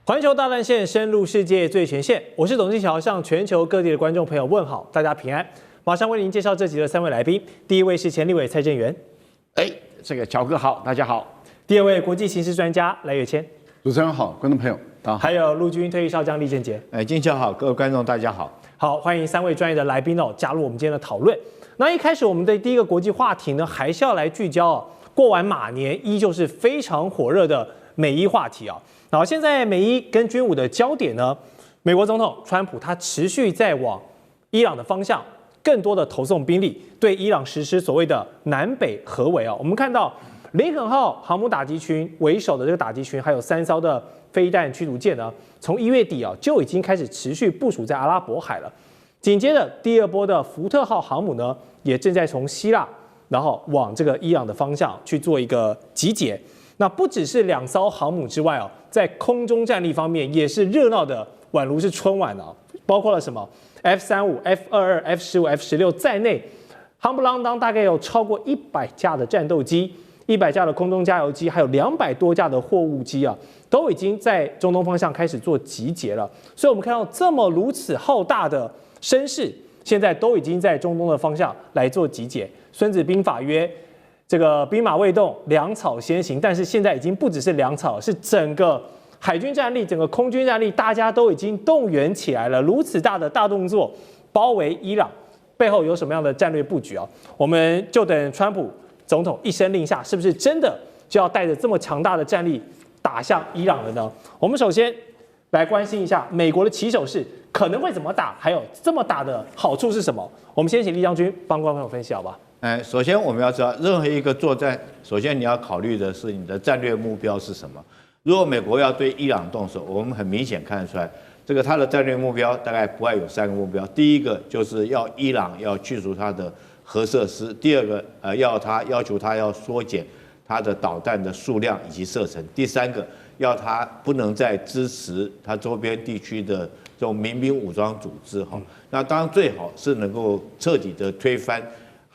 環球大戰線深入世界最前線，我是董志喬，向全球各地的觀眾朋友問好，大家平安。馬上為您介紹這集的3位來賓，第一位是前立委蔡正元，這個喬哥好，大家好。第二位國際情勢專家賴岳謙，主持人好，觀眾朋友大家好。還有陸軍退役少將李正傑，金喬好，各位觀眾大家好。好，歡迎3位專業的來賓加入我們今天的討論。那一開始我們的第一個國際話題呢，還是要來聚焦過完馬年依舊是非常火熱的美伊話題啊。然後現在美伊跟軍武的焦點呢，美國總統川普他持續在往伊朗的方向更多的投送兵力，對伊朗實施所謂的南北合圍啊。我們看到林肯號航母打擊群為首的這個打擊群，還有3艘的飛彈驅逐艦呢，從1月底就已經開始持續部署在阿拉伯海了。緊接着第2波的福特號航母呢，也正在從希臘然後往這個伊朗的方向去做一個集結。那不只是2艘航母之外在空中戰力方面也是熱鬧的宛如是春晚包括了什麼 F-35、F-22、F-15、F-16在內，夯不啷當大概有超過100架的戰鬥機、100架的空中加油機，還有200多架的貨物機都已經在中東方向開始做集結了。所以我們看到這麼如此浩大的聲勢，現在都已經在中東的方向來做集結。孫子兵法曰，這個兵馬未動，糧草先行。但是現在已經不只是糧草，是整個海軍戰力、整個空軍戰力，大家都已經動員起來了。如此大的大動作，包圍伊朗，背後有什麼樣的戰略布局我們就等川普總統一聲令下，是不是真的就要帶着這麼強大的戰力打向伊朗了呢？我們首先來關心一下美國的起手式可能會怎麼打，還有這麼打的好處是什麼？我們先請李將軍幫觀眾朋友分析，好吧？首先我們要知道，任何一個作戰，首先你要考慮的是你的戰略目標是什麼。如果美國要對伊朗動手，我們很明顯看得出來，這個他的戰略目標大概不外有3個目標。第一個就是要伊朗要去除他的核設施；第二個要求他要縮減他的導彈的數量以及射程；第3個要他不能再支持他周邊地區的這種民兵武裝組織那當然最好是能夠徹底的推翻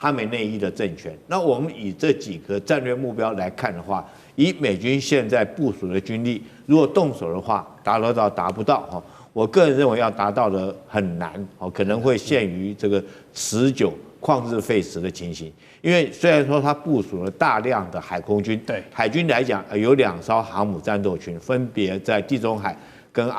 哈梅內伊的政權。那我們以這幾個戰略目標來看的話，以美軍現在部署的軍力，如果動手的話，達得到達不到我個人認為要達到的很難可能會陷於這個持久曠日費時的情形。因為雖然說它部署了大量的海空軍，對海軍來講有2艘航母戰鬥群，分別在地中海跟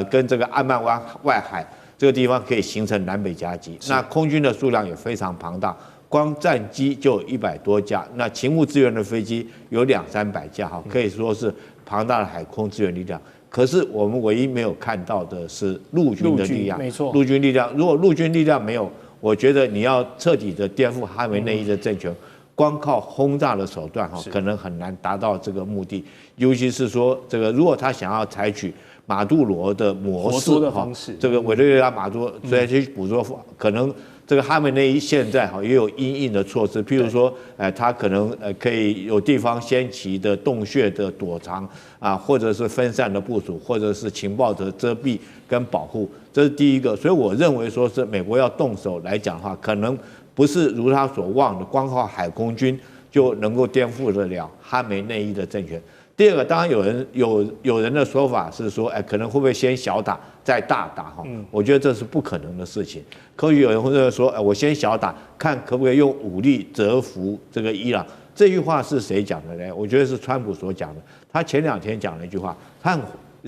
跟這個安曼灣外海這個地方可以形成南北夾擊。那空軍的數量也非常龐大，光戰機就有100多架，那勤務支援的飛機有200-300架可以說是龐大的海空支援力量。可是我們唯一沒有看到的是陸軍的力量，沒錯，陸軍力量。如果陸軍力量沒有，我覺得你要徹底的顛覆哈梅內伊的政權，光靠轟炸的手段可能很難達到這個目的。尤其是說這個，如果他想要採取馬杜羅的模式的方式，這個委內瑞拉馬杜羅雖然去捕捉，可能這個哈梅內伊現在也有因應的措施，譬如說，他可能可以有地方先期的洞穴的躲藏或者是分散的部署，或者是情報的遮蔽跟保護，這是第一個。所以我認為說是美國要動手來講的話，可能不是如他所望的，光靠海空軍就能夠顛覆得了哈梅內伊的政權。第二個，當然有人的說法是說，可能會不會先小打再大打我覺得這是不可能的事情。可有人會說，我先小打，看可不可以用武力折服這個伊朗。這句話是誰講的呢？我覺得是川普所講的。他前2天講了一句話，他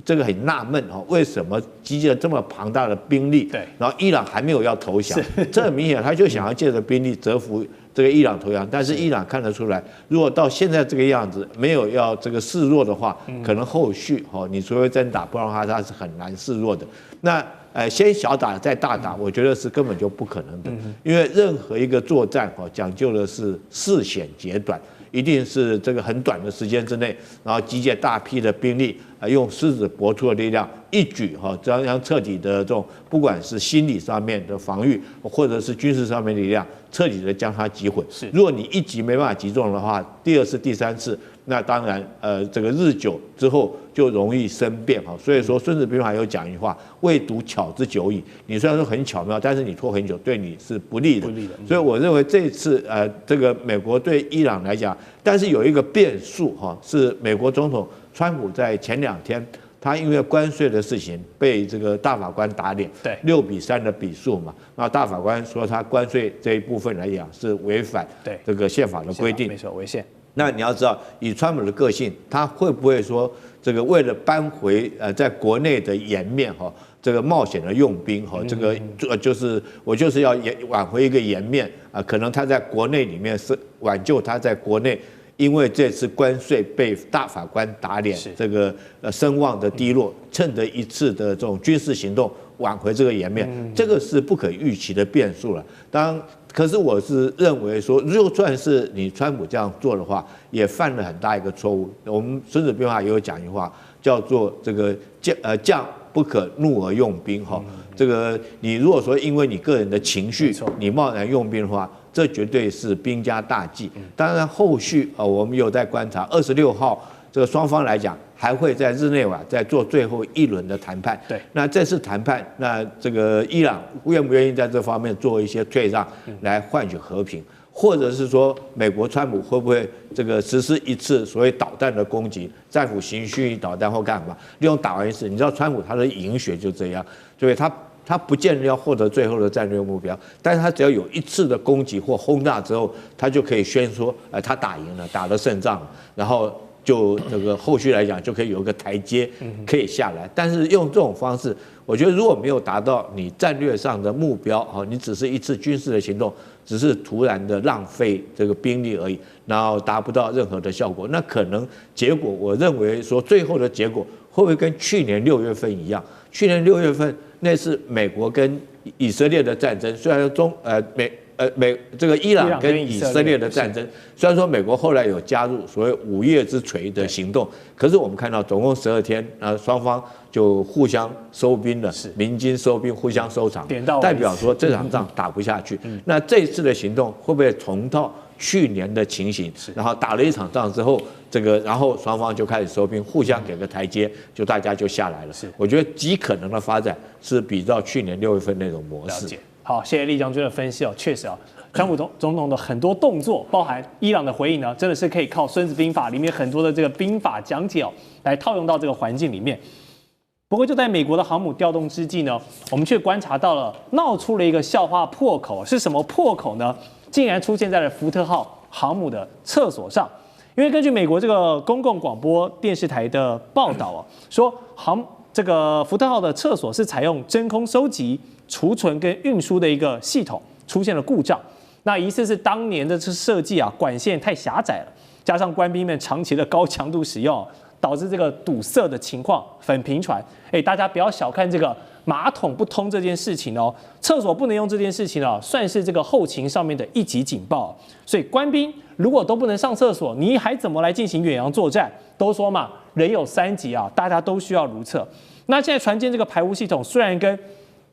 這個很納悶為什麼集結了這麼龐大的兵力，然後伊朗還沒有要投降？這很明顯，他就想要借着兵力折服這個伊朗投降。但是伊朗看得出來，如果到現在這個樣子，沒有要這個示弱的話，可能後續你除非真打，不然的話他是很難示弱的。那先小打再大打，我覺得是根本就不可能的，因為任何一個作戰講究的是事顯截短。一定是這個很短的時間之內，然後集結大批的兵力，用獅子搏兔的力量，一舉這樣徹底的這種，不管是心理上面的防禦，或者是軍事上面的力量，徹底的將它擊毀。如果你一擊沒辦法擊中的話，第2次、第3次，那當然這個日久之後就容易生變所以說《孫子兵法》有講一句話：未獨巧之久矣。你雖然說很巧妙，但是你拖很久，對你是不利的。所以我認為這一次這個美國對伊朗來講，但是有一個變數是美國總統川普在前2天他因為關稅的事情被這個大法官打臉，對，6-3的比數嘛。那大法官說他關稅這一部分來講是違反這個憲法的規定，沒錯，違憲。那你要知道，以川普的個性，他會不會說這個為了扳回在國內的顏面哈，這個冒險的用兵哈，這個就是我就是要挽回一個顏面啊，可能他在國內裡面是挽救他在國內。因為這次關稅被大法官打臉，這個聲望的低落，趁着一次的這種軍事行動挽回這個顏面，這個是不可預期的變數了。當然，可是我是認為說，就算是你川普這樣做的話，也犯了很大一個錯誤。我們《孫子兵法》也有講一句話，叫做這個將不可怒而用兵哈。這個你如果說因為你個人的情緒，你貿然用兵的話，這絕對是兵家大忌。當然，後續我們有在觀察，26號這個雙方來講還會在日內瓦再做最後一輪的談判。對，那這次談判，那這個伊朗願不願意在這方面做一些退讓，來換取和平？或者是說，美國川普會不會這個實施一次所謂導彈的攻擊，戰斧型巡弋導彈或幹嘛？利用打完一次，你知道川普他的贏學就這樣，所以他不見得要獲得最後的戰略目標，但是他只要有一次的攻擊或轟炸之後，他就可以宣說，他打贏了，打了勝仗，然後就這個後續來講就可以有一個台階可以下來。但是用這種方式，我覺得如果沒有達到你戰略上的目標，你只是一次軍事的行動，只是突然的浪費這個兵力而已，然後達不到任何的效果，那可能結果，我認為說最後的結果會不會跟去年6月份一樣？去年6月份那是美國跟以色列的戰爭，雖然說這個伊朗跟以色列的戰爭，雖然說美國後來有加入所謂5月之錘的行動，可是我們看到總共12天，雙方就互相收兵了，鳴金收兵，互相收場，代表說這場仗打不下去。那這一次的行動會不會重蹈去年的情形？然後打了一場仗之後，然後雙方就開始收兵，互相給個台階，就大家就下來了。我覺得極可能的發展是比照去年6月份那種模式。好，謝謝酈將軍的分析哦，確實啊，川普總統的很多動作，包含伊朗的回應呢，真的是可以靠《孫子兵法》裡面很多的這個兵法講解哦，來套用到這個環境裡面。不過就在美國的航母調動之際呢，我們卻觀察到了鬧出了一個笑話破口，是什麼破口呢？竟然出現在了福特號航母的廁所上。因為根據美國這個公共廣播電視台的報道哦，說這個福特號的廁所是採用真空收集、儲存跟運輸的一個系統出現了故障，那疑似是當年的這設計啊，管線太狹窄了，加上官兵們長期的高強度使用，導致這個堵塞的情況很頻傳。大家不要小看這個馬桶不通這件事情哦，廁所不能用這件事情哦，算是這個後勤上面的一級警報。所以官兵如果都不能上廁所，你還怎麼來進行遠洋作戰？都說嘛，人有3急啊，大家都需要如廁。那現在傳進這個排污系統，雖然跟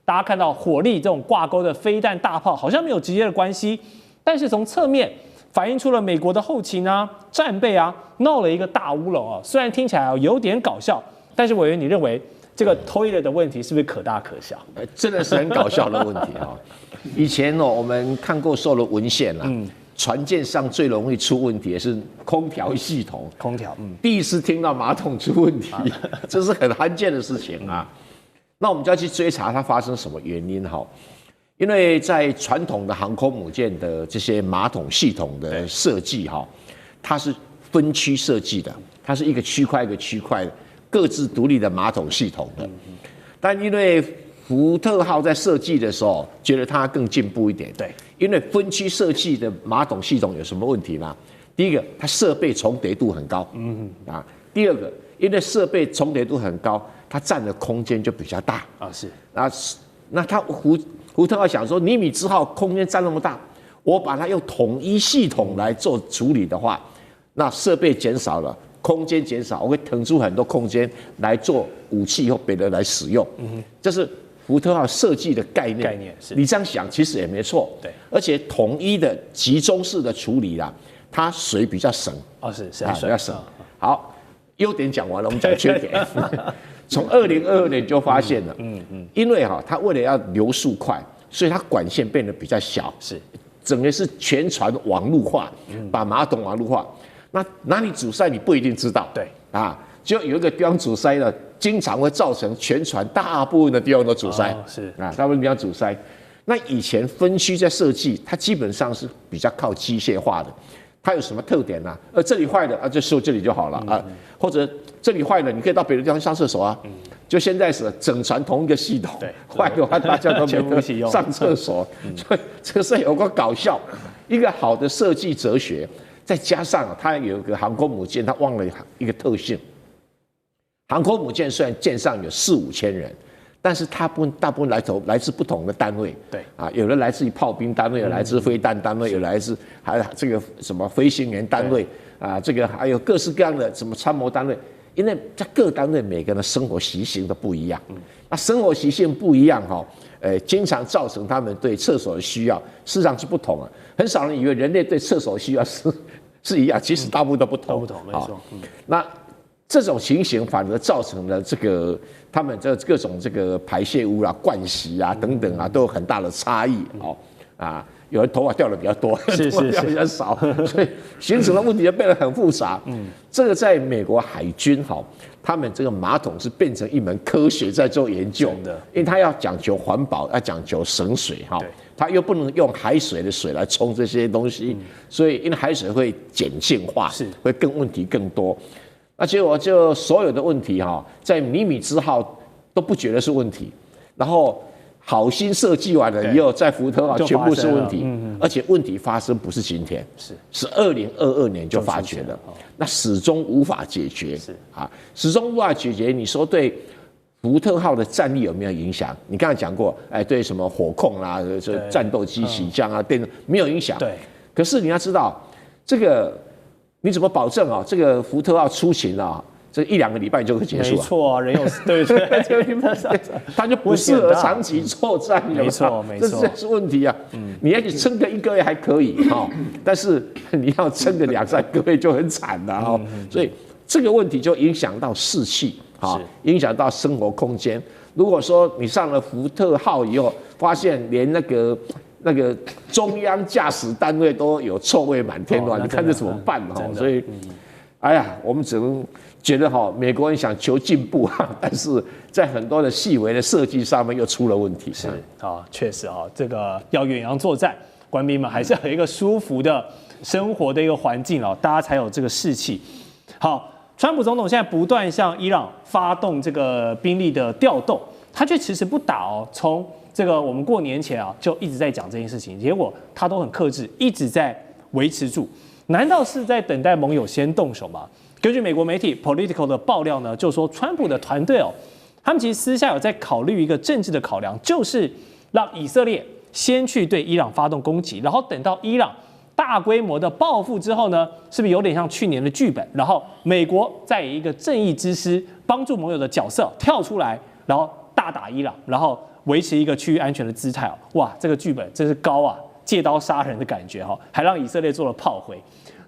大家看到火力這種掛鈎的飛彈大炮好像沒有直接的關係，但是從側面反映出了美國的後勤啊、戰備啊鬧了一個大烏龍啊。雖然聽起來有點搞笑，但是委員，你認為這個 toilet 的問題是不是可大可小？真的是很搞笑的問題啊！以前我們看過所有的文獻啦，船艦上最容易出問題的是空調系統。空調，第一次聽到馬桶出問題，這是很罕見的事情啊。那我們就要去追查它發生什麼原因哈。因為在傳統的航空母艦的這些馬桶系統的設計哈，它是分區設計的，它是一個區塊一個區塊的各自獨立的馬桶系統的。但因為福特號在設計的時候，覺得它更進步一點。對，因為分區設計的馬桶系統有什麼問題呢？第一個，它設備重疊度很高。第二個，因為設備重疊度很高，它佔的空間就比較大。那它福特號想說，尼米茲號空間佔那麼大，我把它用統一系統來做處理的話，那設備減少了，空間減少，我會騰出很多空間來做武器或別的來使用。這是福特號設計的概念。你這樣想其實也沒錯。對，而且統一的集中式的處理啦，它水比較省。比較省。好，優點講完了，我們講缺點。從2022年就發現了，因為它為了要流速快，所以它管線變得比較小，整個是全船網路化，把馬桶網路化。那哪裡阻塞你不一定知道，就有一個地方阻塞呢，經常會造成全船大部分的地方都阻塞。是啊，大部分地方阻塞。那以前分區在設計，它基本上是比較靠機械化的。它有什麼特點呢？這裡壞了啊，就修這裡就好了啊。或者這裡壞了，你可以到別的地方上廁所啊。就現在是整船同一個系統，壞的話大家都沒得上廁所，所以這個是有個搞笑。一個好的設計哲學，再加上它有一個航空母艦，它忘了一個特性。航空母艦雖然艦上有4-5千人，但是大部分來自不同的單位，对啊，有的來自於炮兵單位，有來自飛彈單位，有來自還這個什麼飛行員單位啊，這個還有各式各樣的什麼參謀單位，因為在各單位每個人的生活習性都不一樣，那生活習性不一樣哈，經常造成他們對廁所的需要事實上是不同啊，很少人以為人類對廁所的需要是一樣，其實大部分都不同，沒錯，那。這種情形反而造成了這個他們這各種這個排泄物啊、盥洗啊等等啊都有很大的差異哦啊，有人頭髮掉的比較多，頭髮掉的比較少，所以形成的問題就變得很複雜。這個在美國海軍哈，他們這個馬桶是變成一門科學在做研究的，因為他要講求環保，要講求省水哈，他又不能用海水的水來沖這些東西，所以因為海水會鹼性化，會更問題更多。那結果就所有的問題哈，在尼米茲號都不覺得是問題，然後好心設計完了以後，在福特號全部是問題，而且問題發生不是今天，是2022年就發覺了，那始終無法解決，始終無法解決。你說對福特號的戰力有沒有影響？你剛才講過，對什麼火控啊、戰鬥機起降啊，沒有影響。對，可是你要知道這個。你怎麼保證啊？這個福特號出勤啊，這1-2個禮拜就會結束？沒錯啊，人有對，它就不適合長期作戰，沒錯，這是問題啊。你要去撐個1個月還可以哈，但是你要撐個2-3個月就很慘了哈。所以這個問題就影響到士氣啊，影響到生活空間。如果說你上了福特號以後，發現連那個中央駕駛單位都有臭味滿天的話，你看這怎麼辦哈？所以，哎呀，我們只能覺得哈，美國人想求進步哈，但是在很多的細微的設計上面又出了問題。是啊，確實啊，這個要遠洋作戰，官兵們還是要有一個舒服的生活的一個環境哦，大家才有這個士氣。好，川普總統現在不斷向伊朗發動這個兵力的調動，他卻遲遲不打哦，從這個我們過年前啊就一直在講這件事情，結果他都很克制，一直在維持住。難道是在等待盟友先動手嗎？根據美國媒體 Politico 的爆料呢，就說川普的團隊哦，他們其實私下有在考慮一個政治的考量，就是讓以色列先去對伊朗發動攻擊，然後等到伊朗大規模的報復之後呢，是不是有點像去年的劇本？然後美國再以一個正義之師幫助盟友的角色跳出來，然後大打伊朗，然後維持一個區域安全的姿態哦，哇，這個劇本真是高啊，借刀殺人的感覺哈，還讓以色列做了炮灰。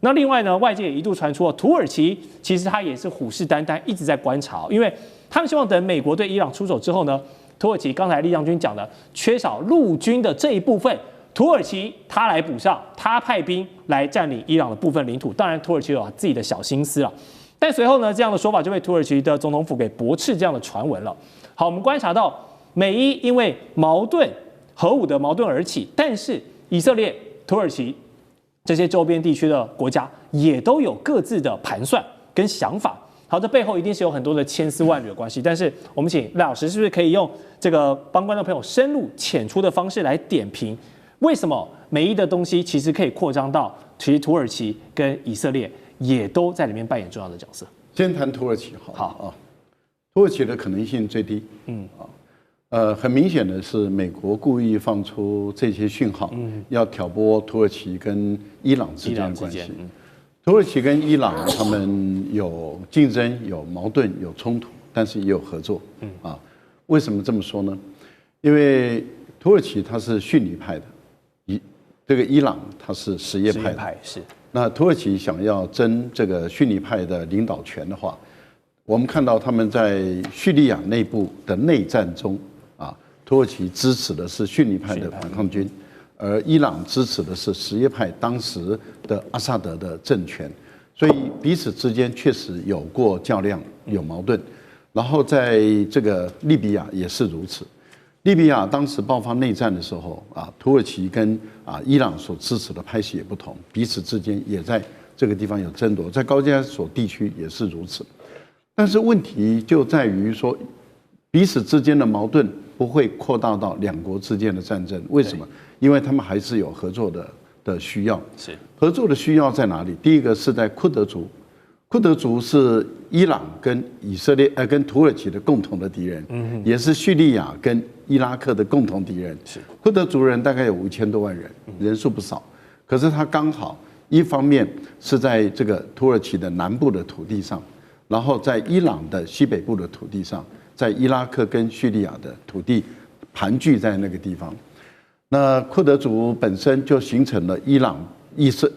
那另外呢，外界也一度傳出土耳其其實他也是虎視眈眈，一直在觀察，因為他們希望等美國對伊朗出手之後呢，土耳其剛才李將軍講的缺少陸軍的這一部分，土耳其他來補上，他派兵來佔領伊朗的部分領土。當然，土耳其有自己的小心思了，但隨後呢，這樣的說法就被土耳其的總統府給駁斥這樣的傳聞了。好，我們觀察到。美伊因為矛盾核武的矛盾而起，但是以色列、土耳其這些周邊地區的國家也都有各自的盤算跟想法。好，這背後一定是有很多的千絲萬縷的關係。但是我們請賴老師是不是可以用這個幫觀眾朋友深入淺出的方式來點評，為什麼美伊的東西其實可以擴張到其實土耳其跟以色列也都在裡面扮演重要的角色？先談土耳其好啊，土耳其的可能性最低，很明顯的是，美國故意放出這些訊號，要挑撥土耳其跟伊朗之間的關係。土耳其跟伊朗他們有競爭、有矛盾、有衝突，但是也有合作。為什麼這麼說呢？因為土耳其它是遜尼派的，這個伊朗它是什葉派的。是。那土耳其想要爭這個遜尼派的領導權的話，我們看到他們在敘利亞內部的內戰中。土耳其支持的是遜尼派的反抗軍，而伊朗支持的是什葉派當時的阿薩德的政權，所以彼此之間確實有過較量，有矛盾。然後在這個利比亞也是如此。利比亞當時爆發內戰的時候啊，土耳其跟伊朗所支持的派系也不同，彼此之間也在這個地方有爭奪，在高加索地區也是如此。但是問題就在於說，彼此之間的矛盾不會擴大到兩國之間的戰爭。為什麼？因為他們還是有合作的需要。是合作的需要在哪裡？第一個是在庫德族。庫德族是伊朗跟以色列跟土耳其的共同的敵人，也是敘利亞跟伊拉克的共同敌人。庫德族人大概有5000多萬人，人數不少。可是他剛好一方面是在這個土耳其的南部的土地上，然後在伊朗的西北部的土地上，在伊拉克跟敘利亞的土地盤踞在那個地方。那庫德族本身就形成了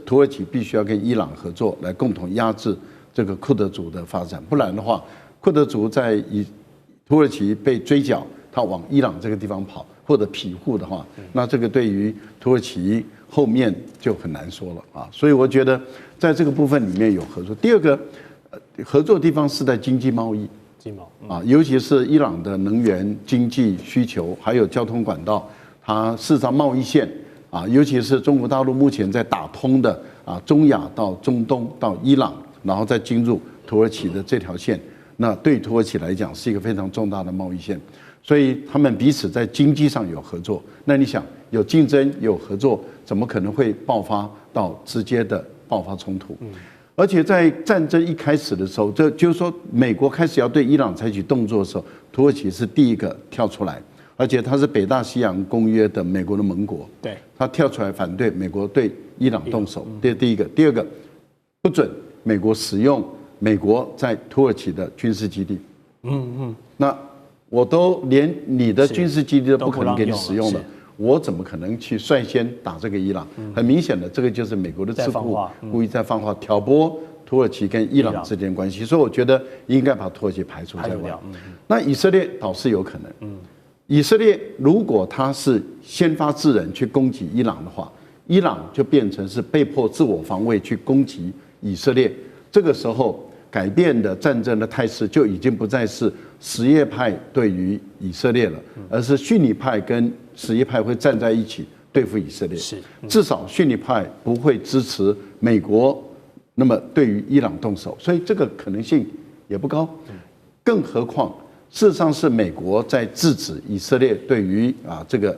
土耳其必須要跟伊朗合作，來共同壓制這個庫德族的發展，不然的話，庫德族在土耳其被追剿，他往伊朗這個地方跑或者庇護的話，那這個對於土耳其後面就很難說了啊。所以我覺得在這個部分裡面有合作。第二個合作的地方是在經濟貿易，尤其是伊朗的能源經濟需求，還有交通管道，它事實上貿易線啊，尤其是中國大陸目前在打通的中亞到中東到伊朗，然後再進入土耳其的這條線，那對土耳其來講是一個非常重大的貿易線，所以他們彼此在經濟上有合作。那你想有競爭有合作，怎麼可能會爆發到直接的爆發衝突？而且在戰爭一開始的時候，這就是說美國開始要對伊朗採取動作的時候，土耳其是第一個跳出來，而且它是北大西洋公約的美國的盟國，對，他跳出來反對美國對伊朗動手，這是第一個。第二個，不准美國使用美國在土耳其的軍事基地，那我都連你的軍事基地都不可能給你使用了，我怎麼可能去率先打這個伊朗？很明顯的，這個就是美國的智庫故意在放話，挑撥土耳其跟伊朗之間關係。所以我覺得應該把土耳其排除在外。那以色列倒是有可能，以色列如果他是先發制人去攻擊伊朗的話，伊朗就變成是被迫自我防衛去攻擊以色列。這個時候改變的戰爭的態勢就已經不再是什葉派對於以色列了，而是遜尼派跟什葉派會站在一起對付以色列。至少遜尼派不會支持美國，那麼對於伊朗動手，所以這個可能性也不高。更何況，事實上是美國在制止以色列對於這個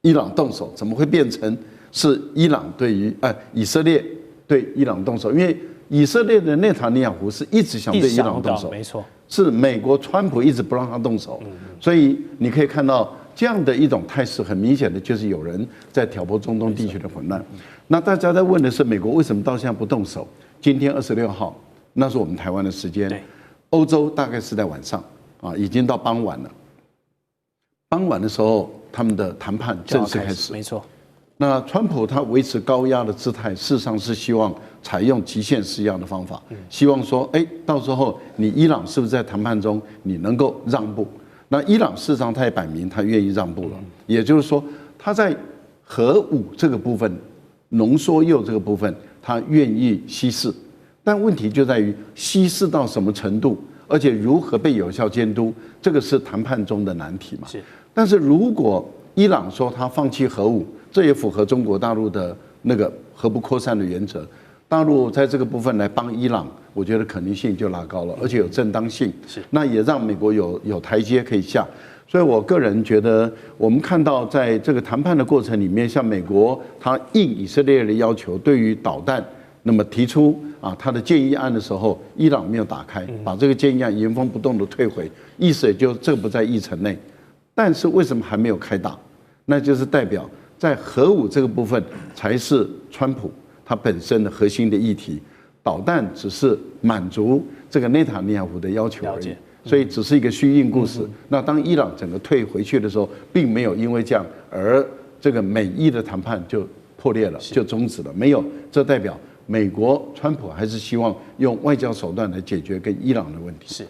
伊朗動手，怎麼會變成是伊朗對於以色列對伊朗動手？因為以色列的內塔尼亞胡是一直想對伊朗動手，沒錯，是美國川普一直不讓他動手，所以你可以看到這樣的一種態勢，很明顯的就是有人在挑撥中東地區的混亂。那大家在問的是，美國為什麼到現在不動手？今天26號，那是我們台灣的時間，歐洲大概是在晚上已經到傍晚了。傍晚的時候，他們的談判正式開始，沒錯。那川普他維持高壓的姿態，事實上是希望採用極限施壓的方法，希望說，到時候你伊朗是不是在談判中你能夠讓步？那伊朗事實上他也擺明他願意讓步了，也就是說他在核武這個部分、濃縮鈾這個部分，他願意稀釋，但問題就在於稀釋到什麼程度，而且如何被有效監督，這個是談判中的難題嘛。但是如果伊朗說他放棄核武，這也符合中國大陸的那個核不擴散的原則。大陸在這個部分來幫伊朗，我覺得可能性就拉高了，而且有正當性。那也讓美國有台階可以下。所以我個人覺得，我們看到在這個談判的過程裡面，像美國他應以色列的要求，對於導彈那麼提出他的建議案的時候，伊朗沒有打開，把這個建議案原封不動的退回，意思也就這個不在議程內。但是為什麼還沒有開打？那就是代表在核武這個部分才是川普他本身的核心的議題，導彈只是滿足這個內塔尼亞胡的要求而已，所以只是一個虛應故事。那當伊朗整個退回去的時候，並沒有因為這樣而這個美伊的談判就破裂了，就終止了，沒有。這代表美國川普還是希望用外交手段來解決跟伊朗的問題。是，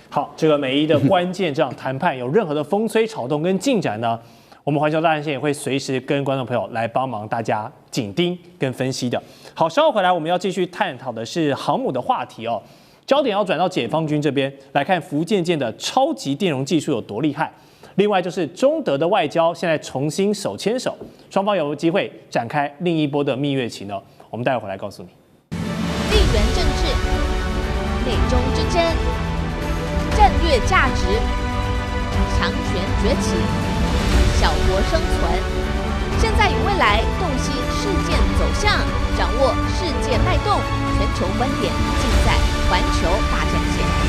好，這個美伊的關鍵這樣談判有任何的風吹草動跟進展呢？我們環球大戰線也會隨時跟觀眾朋友來幫忙大家緊盯跟分析的。好，稍後回來我們要繼續探討的是航母的話題哦，焦點要轉到解放軍這邊來看福建艦的超級電容技術有多厲害。另外就是中德的外交現在重新手牽手，雙方有没有機會展開另一波的蜜月期呢？我們待會回來告訴你。地緣政治、美中之爭、戰略價值、強權崛起、小國生存，現在與未來洞悉事件走向，掌握世界脈動，全球觀點盡在環球大戰線。